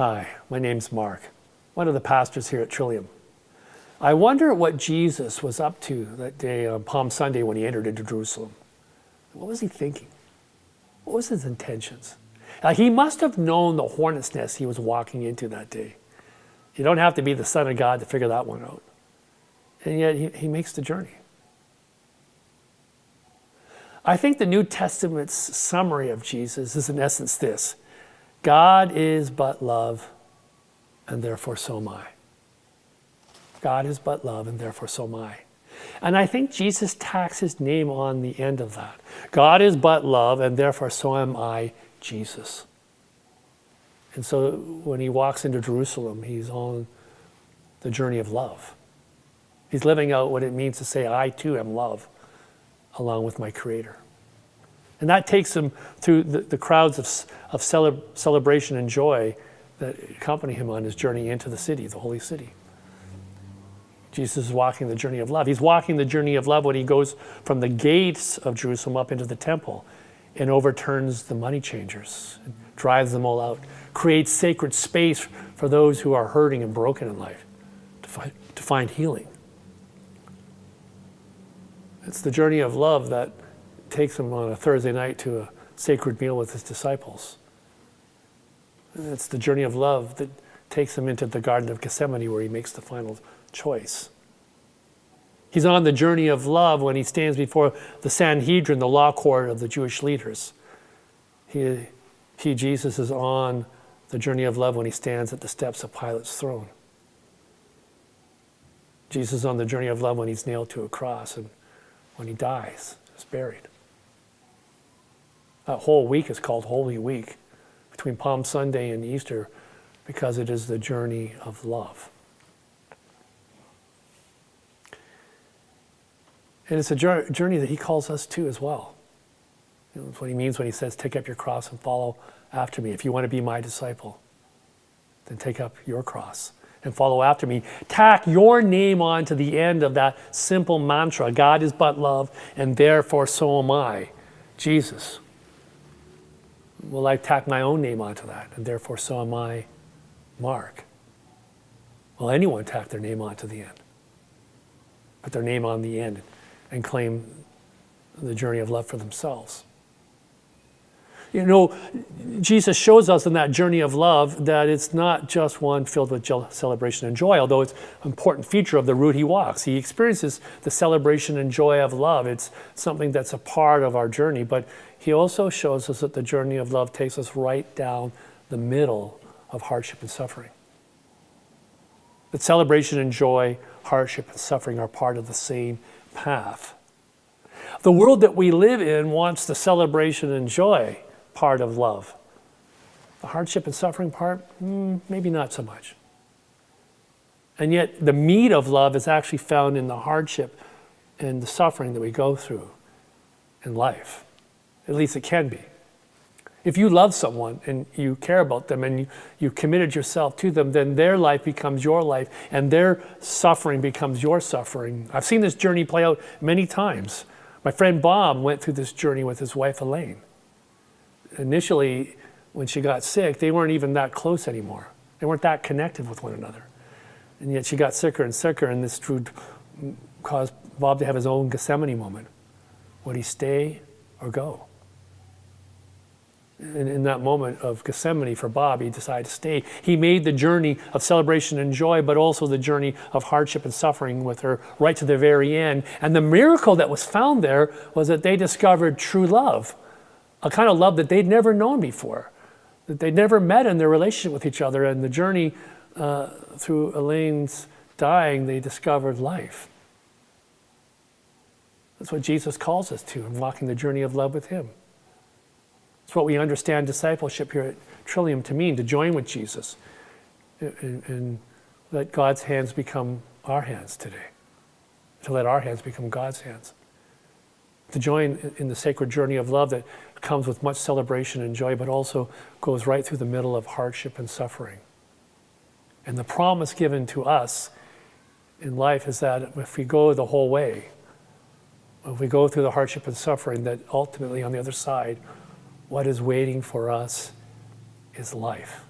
Hi, my name's Mark, one of the pastors here at Trillium. I wonder what Jesus was up to that day on Palm Sunday when he entered into Jerusalem. What was he thinking? What was his intentions? He must have known the hornet's nest he was walking into that day. You don't have to be the Son of God to figure that one out. And yet he makes the journey. I think the New Testament's summary of Jesus is in essence this: God is but love, and therefore so am I. God is but love, and therefore so am I. And I think Jesus tacks his name on the end of that. God is but love, and therefore so am I, Jesus. And so when he walks into Jerusalem, he's on the journey of love. He's living out what it means to say, I too am love, along with my Creator. And that takes him through the crowds of celebration and joy that accompany him on his journey into the city, the holy city. Jesus is walking the journey of love. He's walking the journey of love when he goes from the gates of Jerusalem up into the temple and overturns the money changers, and drives them all out, creates sacred space for those who are hurting and broken in life to find healing. It's the journey of love that takes him on a Thursday night to a sacred meal with his disciples. And it's the journey of love that takes him into the Garden of Gethsemane where he makes the final choice. He's on the journey of love when he stands before the Sanhedrin, the law court of the Jewish leaders. Jesus, is on the journey of love when he stands at the steps of Pilate's throne. Jesus is on the journey of love when he's nailed to a cross and when he dies, is buried. That whole week is called Holy Week, between Palm Sunday and Easter, because it is the journey of love. And it's a journey that he calls us to as well. That's what he means when he says, take up your cross and follow after me. If you want to be my disciple, then take up your cross and follow after me. Tack your name on to the end of that simple mantra, God is but love, and therefore so am I, Jesus. Will I tack my own name onto that, and therefore so am I, Mark? Will anyone tack their name onto the end? Put their name on the end and claim the journey of love for themselves. You know, Jesus shows us in that journey of love that it's not just one filled with celebration and joy, although it's an important feature of the route he walks. He experiences the celebration and joy of love. It's something that's a part of our journey, but he also shows us that the journey of love takes us right down the middle of hardship and suffering. That celebration and joy, hardship and suffering are part of the same path. The world that we live in wants the celebration and joy part of love. The hardship and suffering part, maybe not so much. And yet the meat of love is actually found in the hardship and the suffering that we go through in life. At least it can be. If you love someone and you care about them and you committed yourself to them, then their life becomes your life and their suffering becomes your suffering. I've seen this journey play out many times. My friend Bob went through this journey with his wife Elaine. Initially, when she got sick, they weren't even that close anymore. They weren't that connected with one another. And yet she got sicker and sicker, and this caused Bob to have his own Gethsemane moment. Would he stay or go? And in that moment of Gethsemane for Bob, he decided to stay. He made the journey of celebration and joy, but also the journey of hardship and suffering with her right to the very end. And the miracle that was found there was that they discovered true love, a kind of love that they'd never known before, that they'd never met in their relationship with each other. And the journey through Elaine's dying, they discovered life. That's what Jesus calls us to in walking the journey of love with him. It's what we understand discipleship here at Trillium to mean, to join with Jesus and let God's hands become our hands today, to let our hands become God's hands, to join in the sacred journey of love that comes with much celebration and joy, but also goes right through the middle of hardship and suffering. And the promise given to us in life is that if we go the whole way, if we go through the hardship and suffering, that ultimately on the other side, what is waiting for us is life.